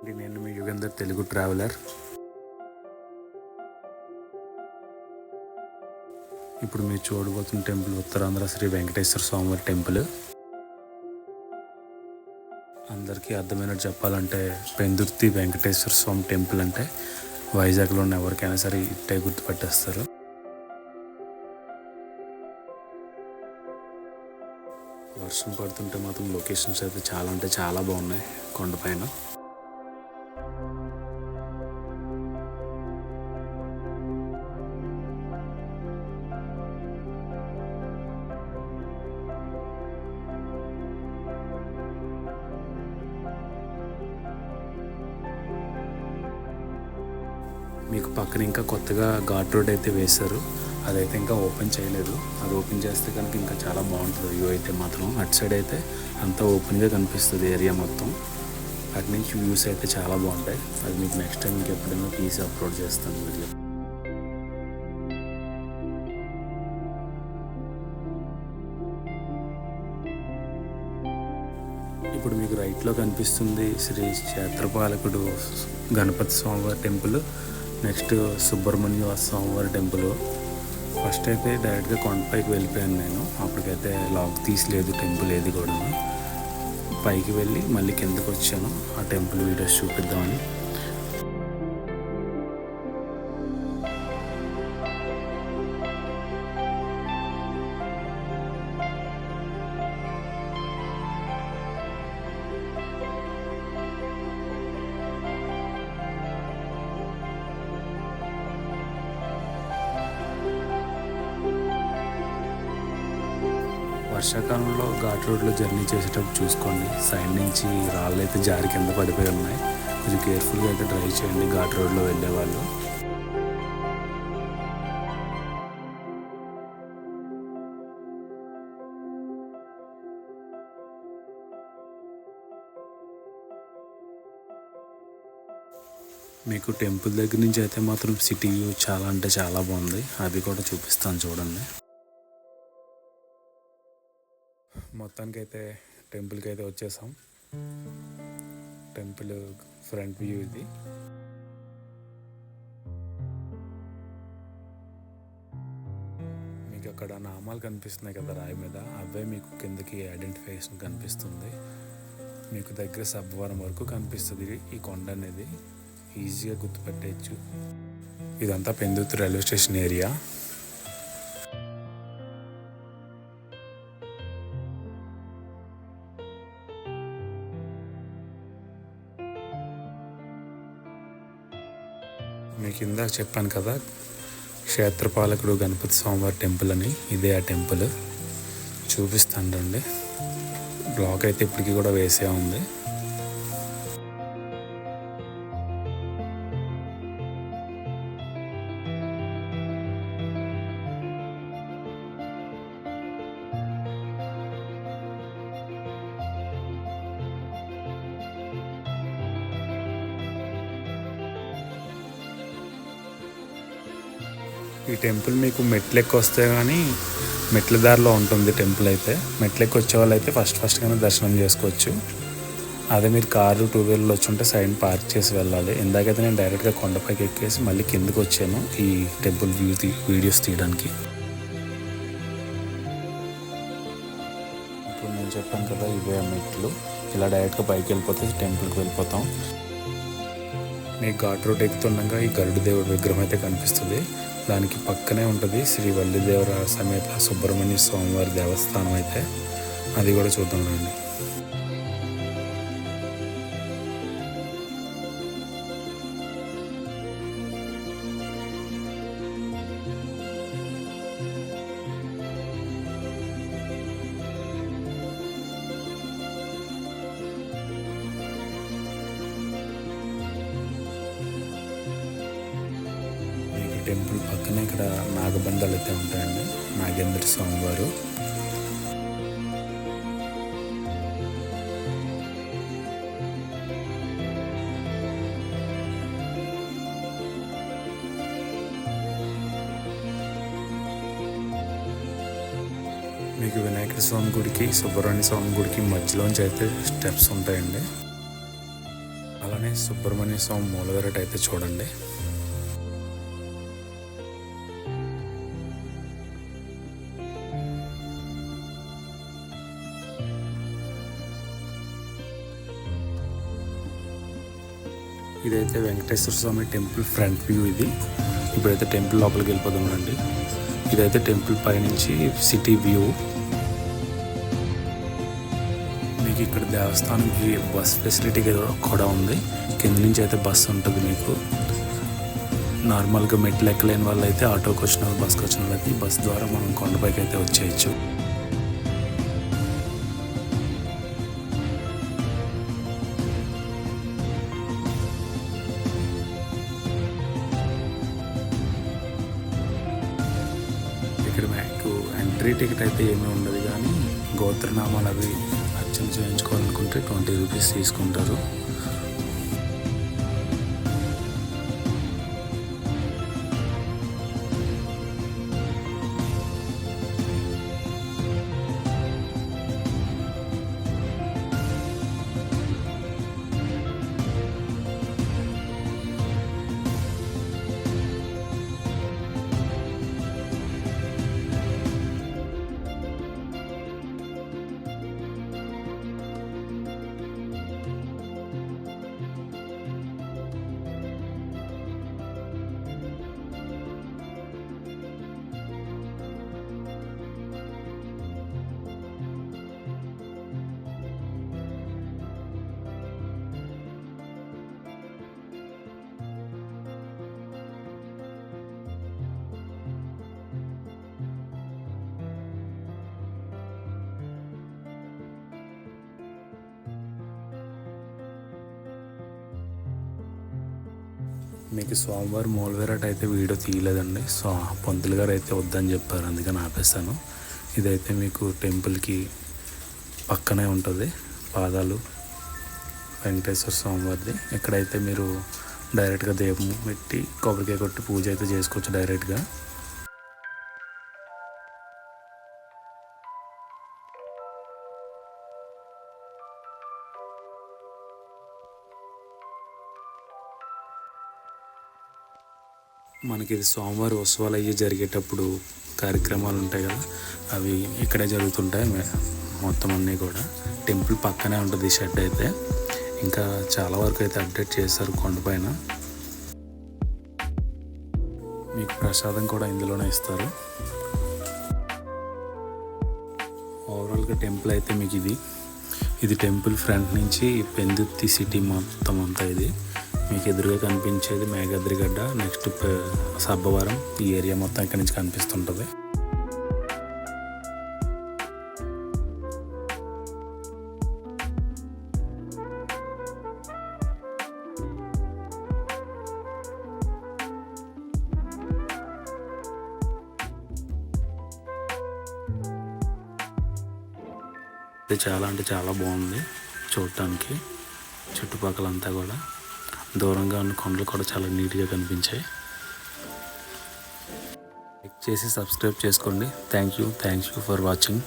నేను మీ యుగంధర్ తెలుగు ట్రావెలర్. ఇప్పుడు మీరు చూడబోతున్న టెంపుల్ ఉత్తరాంధ్ర శ్రీ వెంకటేశ్వర స్వామివారి టెంపుల్. అందరికీ అర్థమైనట్టు చెప్పాలంటే పెందుర్తి వెంకటేశ్వర స్వామి టెంపుల్ అంటే వైజాగ్లో ఉన్న ఎవరికైనా సరే ఇట్టే గుర్తుపెట్టేస్తారు. వర్షం పడుతుంటే మాత్రం లొకేషన్స్ అయితే చాలా అంటే చాలా బాగున్నాయి కొండపైన. మీకు పక్కన ఇంకా కొత్తగా ఘాట్ రోడ్ అయితే వేశారు, అదైతే ఇంకా ఓపెన్ చేయలేదు. అది ఓపెన్ చేస్తే కనుక ఇంకా చాలా బాగుంటుంది వ్యూ అయితే మాత్రం. అటు సైడ్ అయితే అంతా ఓపెన్గా కనిపిస్తుంది ఏరియా మొత్తం. అటు నుంచి వ్యూస్ అయితే చాలా బాగుంటాయి. అది మీకు నెక్స్ట్ టైం మీకు ఎప్పుడైనా తీసి అప్లోడ్ చేస్తాను వీడియో. ఇప్పుడు మీకు రైట్లో కనిపిస్తుంది శ్రీ క్షేత్రపాలకుడు గణపతి స్వామివారి టెంపుల్, నెక్స్ట్ సుబ్రహ్మణ్య స్వామివారి టెంపుల్. ఫస్ట్ అయితే డైరెక్ట్గా కొండపైకి వెళ్ళిపోయాను నేను. అప్పటికైతే లాక్ తీసలేదు టెంపుల్ ఏది కూడా. పైకి వెళ్ళి మళ్ళీ కిందకు వచ్చాను ఆ టెంపుల్ వీడియోస్ చూపిద్దామని. వర్షాకాలంలో ఘాట్ రోడ్లో జర్నీ చేసేటప్పుడు చూసుకోండి, సైడ్ నుంచి రాళ్ళు అయితే జారి కింద పడిపోయి ఉన్నాయి. కొంచెం కేర్ఫుల్గా అయితే డ్రైవ్ చేయండి ఘాట్ రోడ్లో వెళ్ళేవాళ్ళు. మీకు టెంపుల్ దగ్గర నుంచి అయితే మాత్రం సిటీ వ్యూ చాలా అంటే చాలా బాగుంది, అది కూడా చూపిస్తాను చూడండి. మొత్తానికైతే టెంపుల్కి అయితే వచ్చేసాం. టెంపుల్ ఫ్రంట్ వ్యూ ఇది. మీకు అక్కడ నామాలు కనిపిస్తున్నాయి కదా రాయి మీద, అవే మీకు కిందకి ఐడెంటిఫికేషన్ కనిపిస్తుంది. మీకు దగ్గర సబ్బవరం వరకు కనిపిస్తుంది ఈ కొండ అనేది, ఈజీగా గుర్తుపట్టేయచ్చు. ఇదంతా పెందుర్తి రైల్వే స్టేషన్ ఏరియా. మీకు ఇందాక చెప్పాను కదా క్షేత్రపాలకుడు గణపతి స్వామివారి టెంపుల్ అని, ఇదే ఆ టెంపుల్. చూపిస్తాను రండి. బ్లాక్ అయితే ఇప్పటికీ కూడా వేసే ఉంది. ఈ టెంపుల్ మీకు మెట్లెక్కి వస్తే కానీ మెట్ల దారిలో ఉంటుంది టెంపుల్ అయితే. మెట్లెక్కి వచ్చే వాళ్ళు అయితే ఫస్ట్గానే దర్శనం చేసుకోవచ్చు. అదే మీరు కారు 2 వీలర్లు వచ్చి ఉంటే సైడ్ పార్క్ చేసి వెళ్ళాలి. ఇందాకైతే నేను డైరెక్ట్గా కొండపైకి ఎక్కేసి మళ్ళీ కిందకు వచ్చాను ఈ టెంపుల్ వీడియోస్ తీయడానికి. ఇప్పుడు నేను చెప్పాను కదా ఇవే మెట్లు, ఇలా డైరెక్ట్గా పైకి వెళ్ళిపోతే టెంపుల్కి వెళ్ళిపోతాం. మీకు ఘాట్ రోడ్ ఎక్కుతుండగా ఈ గరుడ దేవుడి విగ్రహం అయితే కనిపిస్తుంది. దానికి పక్కనే ఉంటుంది శ్రీ వల్లిదేవర సమేత సుబ్రహ్మణ్య స్వామివారి దేవస్థానం అయితే, అది కూడా చూద్దాం రండి. టెంపుల్ పక్కనే ఇక్కడ నాగబంధాలు అయితే ఉంటాయండి, నాగేంద్ర స్వామివారు. మీకు వినాయకుడి స్వామి గుడికి సుబ్రహ్మణ్య స్వామి గుడికి మధ్యలోంచి అయితే స్టెప్స్ ఉంటాయండి. ఆ అలానే సుబ్రహ్మణ్య స్వామి మూలవిరాట్ అయితే చూడండి. ఇదైతే వెంకటేశ్వర స్వామి టెంపుల్ ఫ్రంట్ వ్యూ. ఇది ఇప్పుడైతే టెంపుల్ లోపలికి వెళ్ళిపోదామండి. ఇదైతే టెంపుల్ పైనుంచి సిటీ వ్యూ. మీకు ఇక్కడ దేవస్థానంకి బస్ ఫెసిలిటీ కూడా ఉంది. కింద నుంచి అయితే బస్సు ఉంటుంది. మీకు నార్మల్గా మెట్లు ఎక్కలేని వాళ్ళు అయితే ఆటోకి వచ్చిన వాళ్ళు, బస్కి వచ్చిన వాళ్ళకి బస్ ద్వారా మనం కొండపైకి అయితే వచ్చేయచ్చు. ఇక్కడ మీకు ఎంట్రీ టికెట్ అయితే ఏమీ ఉండదు, కానీ గోత్రనామాలు అవి అర్చన చేయించుకోవాలనుకుంటే 20 రూపీస్ తీసుకుంటారు. మీకు స్వామివారి మూలవిరాట్ అయితే వీడియో తీయలేదండి. సో పంతులు గారు అయితే వద్దని చెప్పారు, అందుకని ఆపేస్తాను. ఇదైతే మీకు టెంపుల్కి పక్కనే ఉంటుంది పాదాలు వెంకటేశ్వర స్వామివారిది. ఇక్కడైతే మీరు డైరెక్ట్గా దీపం పెట్టి కొబ్బరికాయ కొట్టి పూజ అయితే చేసుకోవచ్చు డైరెక్ట్గా. మనకి ఇది స్వామివారి ఉత్సవాలు అయ్యి జరిగేటప్పుడు కార్యక్రమాలు ఉంటాయి కదా, అవి ఇక్కడే జరుగుతుంటాయి మొత్తం అన్నీ కూడా. టెంపుల్ పక్కనే ఉంటుంది ఈ షెడ్ అయితే. ఇంకా చాలా వరకు అయితే అప్డేట్ చేశారు కొండపైన. మీకు ప్రసాదం కూడా ఇందులోనే ఇస్తారు. ఓవరాల్గా టెంపుల్ అయితే మీకు ఇది టెంపుల్ ఫ్రంట్ నుంచి పెందుర్తి సిటీ మొత్తం అంతా ఇది మీకు ఎదురుగా కనిపించేది మేఘాద్రిగడ్డ, నెక్స్ట్ సబ్బవరం, ఈ ఏరియా మొత్తం ఇక్కడ నుంచి కనిపిస్తుంటుంది. ఇది చాలా అంటే చాలా బాగుంది చూడటానికి. చుట్టుపక్కలంతా కూడా దూరంగా ఉన్న కొండలు కూడా చాలా నీట్గా కనిపించాయి. లైక్ చేసి సబ్స్క్రైబ్ చేసుకోండి. Thank you for watching.